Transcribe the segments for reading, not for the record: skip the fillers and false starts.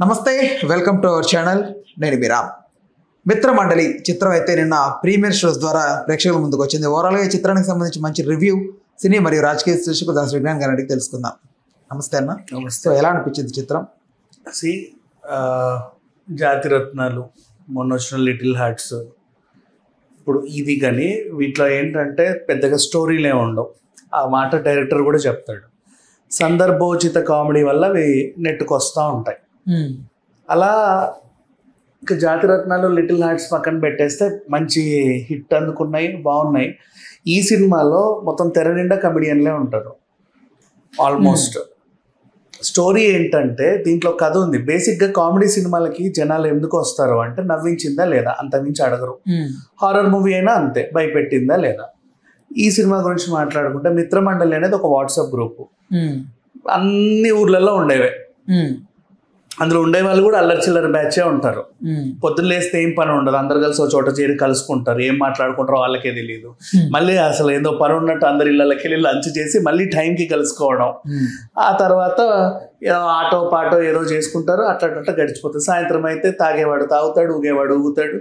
నమస్తే, welcome to our channel. నేను మీరామ్. మిత్రమండలి చిత్రం అయితే నిన్న ప్రీమియర్ షోస్ ద్వారా ప్రేక్షకుల ముందుకు వచ్చింది. ఓవరాల్గా ఈ చిత్రానికి సంబంధించి మంచి రివ్యూ సినీ మరియు రాజకీయ విశ్లేషకుడు దాస్ విజ్ఞాన్ గారిని అడిగి తెలుసుకుందాం. నమస్తే అన్న. నమస్తే. ఎలా అనిపించింది చిత్రం? జాతిరత్నాలు, మొన్న వచ్చిన లిటిల్ హార్ట్స్, ఇప్పుడు ఇది కానీ వీటిలో ఏంటంటే పెద్దగా స్టోరీలే ఉండవు. ఆ మాట డైరెక్టర్ కూడా చెప్తాడు. సందర్భోచిత కామెడీ వల్ల అవి నెట్టుకు వస్తూ ఉంటాయి. అలా ఇక జాతిరత్నాలు, లిటిల్ హార్ట్స్ పక్కన పెట్టేస్తే మంచి హిట్ అందుకున్నాయి, బాగున్నాయి. ఈ సినిమాలో మొత్తం తెర నిండా కమెడియన్లే ఉంటారు ఆల్మోస్ట్. స్టోరీ ఏంటంటే దీంట్లో కథ ఉంది. బేసిక్గా కామెడీ సినిమాలకి జనాలు ఎందుకు వస్తారు అంటే నవ్వించిందా లేదా, అంతమించి అడగరు. హారర్ మూవీ అయినా అంతే, భయపెట్టిందా లేదా. ఈ సినిమా గురించి మాట్లాడుకుంటే మిత్రమండలి అనేది ఒక వాట్సాప్ గ్రూపు, అన్ని ఊర్లలో ఉండేవే. అందులో ఉండే వాళ్ళు కూడా అల్లరి చిల్లర బ్యాచే ఉంటారు. పొద్దున్న లేస్తే ఏం పని ఉండదు, అందరు కలిసి ఒక చోట చేరి కలుసుకుంటారు. ఏం మాట్లాడుకుంటారో వాళ్ళకే తెలియదు. మళ్ళీ అసలు ఏదో పని ఉన్నట్టు అందరి ఇళ్ళకి వెళ్ళి లంచ్ చేసి మళ్ళీ టైంకి కలుసుకోవడం. ఆ తర్వాత ఆటో పాటో ఏదో చేసుకుంటారు. అట్లా గడిచిపోతుంది. సాయంత్రం అయితే తాగేవాడు తాగుతాడు, ఊగేవాడు ఊగుతాడు.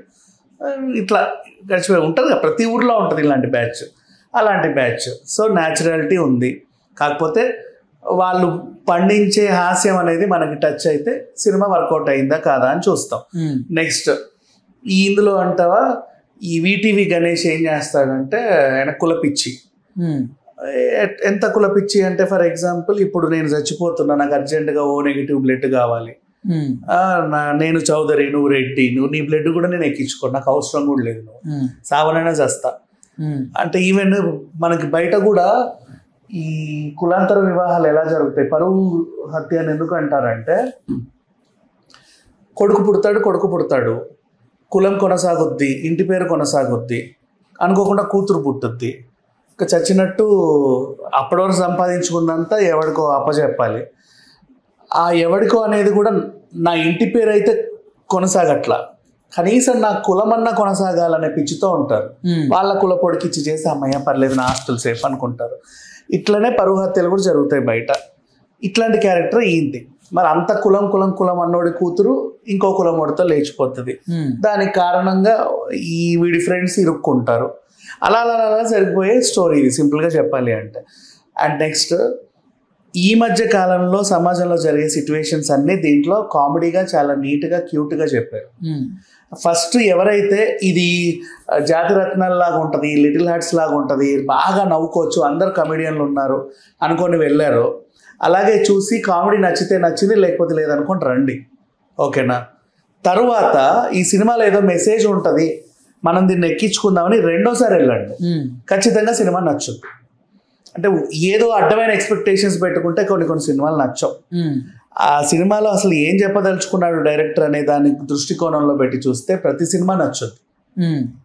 ఇట్లా గడిచిపోయి ఉంటుంది కదా, ప్రతి ఊర్లో ఉంటుంది ఇలాంటి బ్యాచ్. అలాంటి బ్యాచ్. సో న్యాచురాలిటీ ఉంది. కాకపోతే వాళ్ళు పండించే హాస్యం అనేది మనకి టచ్ అయితే సినిమా వర్కౌట్ అయిందా కాదా అని చూస్తాం. నెక్స్ట్ ఇందులో అంటావా, ఈ వీటీవీ గణేష్ ఏం చేస్తాడంటే ఆయన కులపిచ్చి. ఎంత కులపిచ్చి అంటే ఫర్ ఎగ్జాంపుల్ ఇప్పుడు నేను చచ్చిపోతున్నా, నాకు అర్జెంటుగా ఓ నెగిటివ్ బ్లడ్ కావాలి, నేను చౌదరి నువ్వు రెడ్డి, నువ్వు నీ బ్లడ్ కూడా నేను ఎక్కించుకో, నాకు అవసరం కూడా లేదు, నువ్వు సావనైనా చేస్తా అంటే. ఈవెన్ మనకి బయట కూడా ఈ కులాంతర వివాహాలు ఎలా జరుగుతాయి, పరువు హత్య అని ఎందుకు అంటారంటే కొడుకు పుడతాడు, కులం కొనసాగుద్ది, ఇంటి పేరు కొనసాగుద్ది, అనుకోకుండా కూతురు పుట్టుద్ది. ఇంకా చచ్చినట్టు అప్పటి వరకు సంపాదించుకున్నంత ఎవడికో అప్పచెప్పాలి. ఆ ఎవడికో అనేది కూడా నా ఇంటి పేరు అయితే కొనసాగట్లా, కనీసం నా కులమన్నా కొనసాగాలనే పిచ్చితో ఉంటారు. వాళ్ళ కుల పొడికిచ్చి చేసి అమ్మయ్య పర్లేదు నా ఆస్తులు సేఫ్ అనుకుంటారు. ఇట్లనే పరువు హత్యలు కూడా జరుగుతాయి బయట. ఇట్లాంటి క్యారెక్టర్ ఈంది. మరి అంత కులం అన్నోడి కూతురు ఇంకో కులం వాడితో లేచిపోతుంది. దానికి కారణంగా ఈ వీడి ఫ్రెండ్స్ ఇరుక్కుంటారు. అలా సరిపోయే స్టోరీ ఇది, సింపుల్గా చెప్పాలి అంటే. అండ్ నెక్స్ట్ ఈ మధ్య కాలంలో సమాజంలో జరిగే సిచ్యువేషన్స్ అన్నీ దీంట్లో కామెడీగా చాలా నీట్గా క్యూట్గా చెప్పారు. ఫస్ట్ ఎవరైతే ఇది జాతిరత్నాల లాగా ఉంటుంది, లిటిల్ హార్ట్స్ లాగా ఉంటుంది, బాగా నవ్వుకోవచ్చు, అందరు కమెడియన్లు ఉన్నారు అనుకొని వెళ్ళారు. అలాగే చూసి కామెడీ నచ్చితే నచ్చింది, లేకపోతే లేదనుకోండి రండి, ఓకేనా. తరువాత ఈ సినిమాలో ఏదో మెసేజ్ ఉంటుంది, మనం దీన్ని ఎక్కించుకుందామని రెండోసారి వెళ్ళండి, ఖచ్చితంగా సినిమా నచ్చుద్ది. అంటే ఏదో అడ్డమైన ఎక్స్పెక్టేషన్స్ పెట్టుకుంటే కొన్ని సినిమాలు నచ్చవు. ఆ సినిమాలో అసలు ఏం చెప్పదలుచుకున్నాడు డైరెక్టర్ అనే దాని దృష్టికోణంలో పెట్టి చూస్తే ప్రతి సినిమా నచ్చుద్ది.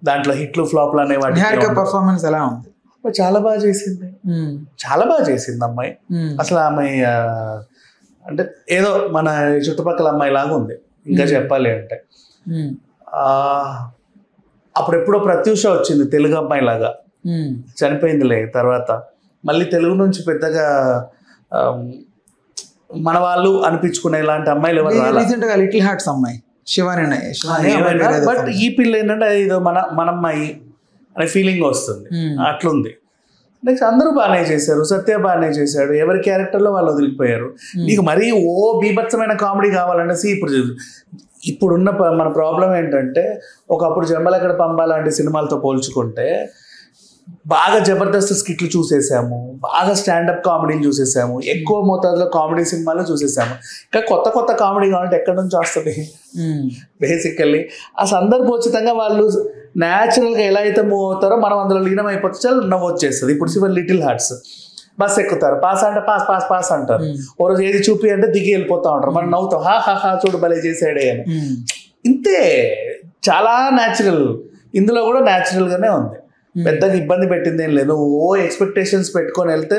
దాంట్లో హిట్లు ఫ్లాప్లు అనేవాటి. పర్ఫార్మెన్స్ ఎలా ఉంది? చాలా బాగా చేసింది అమ్మాయి. అసలు అమ్మాయి అంటే ఏదో మన చుట్టుపక్కల అమ్మాయి లాగా ఉంది. ఇంకా చెప్పాలి అంటే అప్పుడెప్పుడో ప్రత్యూష వచ్చింది తెలుగు అమ్మాయి లాగా, చనిపోయిందిలే. తర్వాత మళ్ళీ తెలుగు నుంచి పెద్దగా మన వాళ్ళు అనిపించుకునే ఇలాంటి అమ్మాయిలు ఎవరు రీసెంట్గా లిటిల్ హార్ట్స్ అమ్మాయి శివాని. బట్ ఈ పిల్ల ఏంటంటే ఏదో మన అమ్మాయి అనే ఫీలింగ్ వస్తుంది, అట్లుంది. నెక్స్ట్ అందరూ బాగానే చేశారు, సత్య బాగానే చేశాడు, ఎవరి క్యారెక్టర్లో వాళ్ళు వదిలిపోయారు. నీకు మరీ బీభత్సమైన కామెడీ కావాలంటే ఇప్పుడున్న మన ప్రాబ్లం ఏంటంటే, ఒకప్పుడు జంబలకడ పంబ లాంటి సినిమాలతో పోల్చుకుంటే బాగా జబర్దస్త్ స్కిట్లు చూసేసాము, బాగా స్టాండప్ కామెడీలు చూసేసాము, ఎక్కువ మోతాదులో కామెడీ సినిమాలు చూసేసాము. ఇంకా కొత్త కామెడీ కావాలంటే ఎక్కడి నుంచి వస్తుంది? బేసికల్లీ ఆ సందర్భోచితంగా వాళ్ళు న్యాచురల్గా ఎలా అయితే మూవ్ అవుతారో మనం అందులో లీనం అయిపోతే చాలా నవ్వు వచ్చేస్తుంది. ఇప్పుడు లిటిల్ హార్ట్స్ బస్ ఎక్కుతారు, పాస్ అంటే పాస్ అంటారు, ఓ రోజు ఏది చూపి అంటే దిగి వెళ్ళిపోతా ఉంటారు, మనం నవ్వుతాం, హా చూడు భలే చేసాడే అని. ఇంతే, చాలా న్యాచురల్. ఇందులో కూడా న్యాచురల్గానే ఉంది, పెద్దగా ఇబ్బంది పెట్టింది ఏం లేదు. ఎక్స్పెక్టేషన్స్ పెట్టుకొని వెళ్తే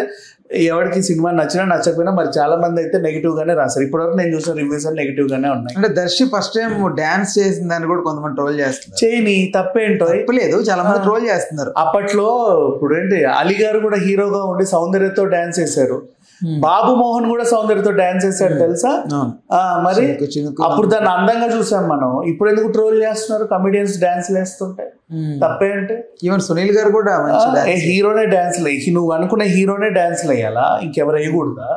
ఎవరికి సినిమా నచ్చినా నచ్చకపోయినా మరి చాలా మంది అయితే నెగిటివ్ గానే రాశారు. ఇప్పటివరకు నేను చూసిన రివ్యూస్ అన్ని నెగిటివ్ గానే ఉన్నాయి. అంటే దర్శి ఫస్ట్ టైం డాన్స్ చేసిందని కూడా కొంతమంది ట్రోల్ చేస్తున్నారు. చేయని తప్పేంటో లేదు, చాలా మంది ట్రోల్ చేస్తున్నారు. అప్పట్లో ఇప్పుడు ఏంటి అలీ గారు కూడా హీరోగా ఉండి సౌందర్యతో డాన్స్ చేశారు. బాబు మోహన్ కూడా సౌందర్యతో డాన్స్ చేశాడు తెలుసా. మరి అప్పుడు దాన్ని అందంగా చూసాం మనం. ఇప్పుడు ఎందుకు ట్రోల్ చేస్తున్నారు కమెడియన్స్ డాన్స్ వేస్తుంటే? తప్పేంటి? ఈవెన్ సునీల్ గారు కూడా హీరోనే డాన్స్ నువ్వు అనుకునే హీరోనే డాన్స్ వేయాలా, ఇంకెవరు వేయకూడదా?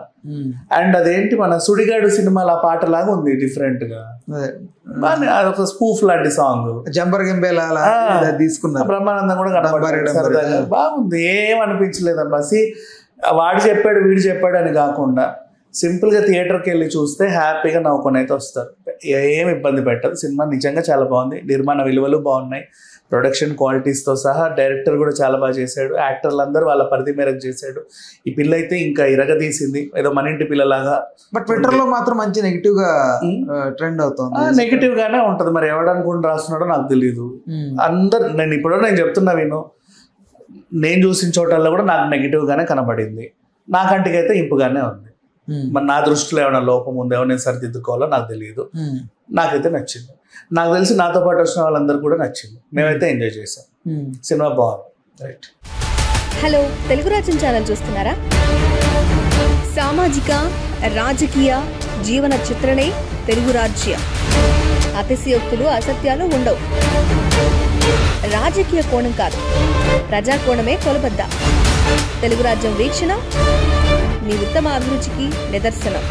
అండ్ అదేంటి మన సుడిగాడు సినిమాలో ఆ పాట లాగా ఉంది, డిఫరెంట్ గా. అదొక స్పూఫ్ లాంటి సాంగ్, జంబర్ గింబేలా తీసుకున్నారు. బ్రహ్మానందం కూడా కనబడ్డాడు, బాగుంది, ఏం అనిపించలేదు అబ్బా. వాడు చెప్పాడు వీడు చెప్పాడు అని కాకుండా సింపుల్గా థియేటర్కి వెళ్ళి చూస్తే హ్యాపీగా నవ్వుకొని అయితే వస్తారు. ఏం ఇబ్బంది పెట్టదు. సినిమా నిజంగా చాలా బాగుంది. నిర్మాణ విలువలు బాగున్నాయి, ప్రొడక్షన్ క్వాలిటీస్తో సహా. డైరెక్టర్ కూడా చాలా బాగా చేశాడు. యాక్టర్లు అందరూ వాళ్ళ పరిధి మేరకు చేశాడు. ఈ పిల్ల అయితే ఇంకా ఇరగదీసింది, ఏదో మన ఇంటి పిల్లలాగా. బట్ ట్విట్టర్ లో మాత్రం మంచి నెగిటివ్ గా ట్రెండ్ అవుతుంది. నెగిటివ్ గానే ఉంటది. మరి ఎవడనుకుంటూ రాస్తున్నాడో నాకు తెలియదు. అందరు నేను చెప్తున్నా విను, నేను చూసిన చోటల్లో కూడా నాకు నెగిటివ్ గానే కనబడింది. నా కంటికైతే ఇంపుగానే ఉంది. మరి నా దృష్టిలో ఏమైనా లోపం ఉందేమో, నేను సరిదిద్దుకోవాలో నాకు తెలియదు. నాకైతే నచ్చింది. నాకు తెలిసి నాతో పాటు వచ్చిన వాళ్ళందరూ కూడా నచ్చింది. మేమైతే ఎంజాయ్ చేసాం. సినిమా బాగుంది. రైట్. హలో, తెలుగు రాజ్యం ఛానల్ చూస్తున్నారా? సామాజిక రాజకీయ జీవన చిత్రణే తెలుగు రాజ్యం. అతిశయోక్తులు అసత్యాలు ఉండవు. రాజకీయ కోణం కాదు, ప్రజా కోణమే కొలబద్ద. తెలుగు రాజ్యం వీక్షణ మీ ఉత్తమ అభిరుచికి నిదర్శనం.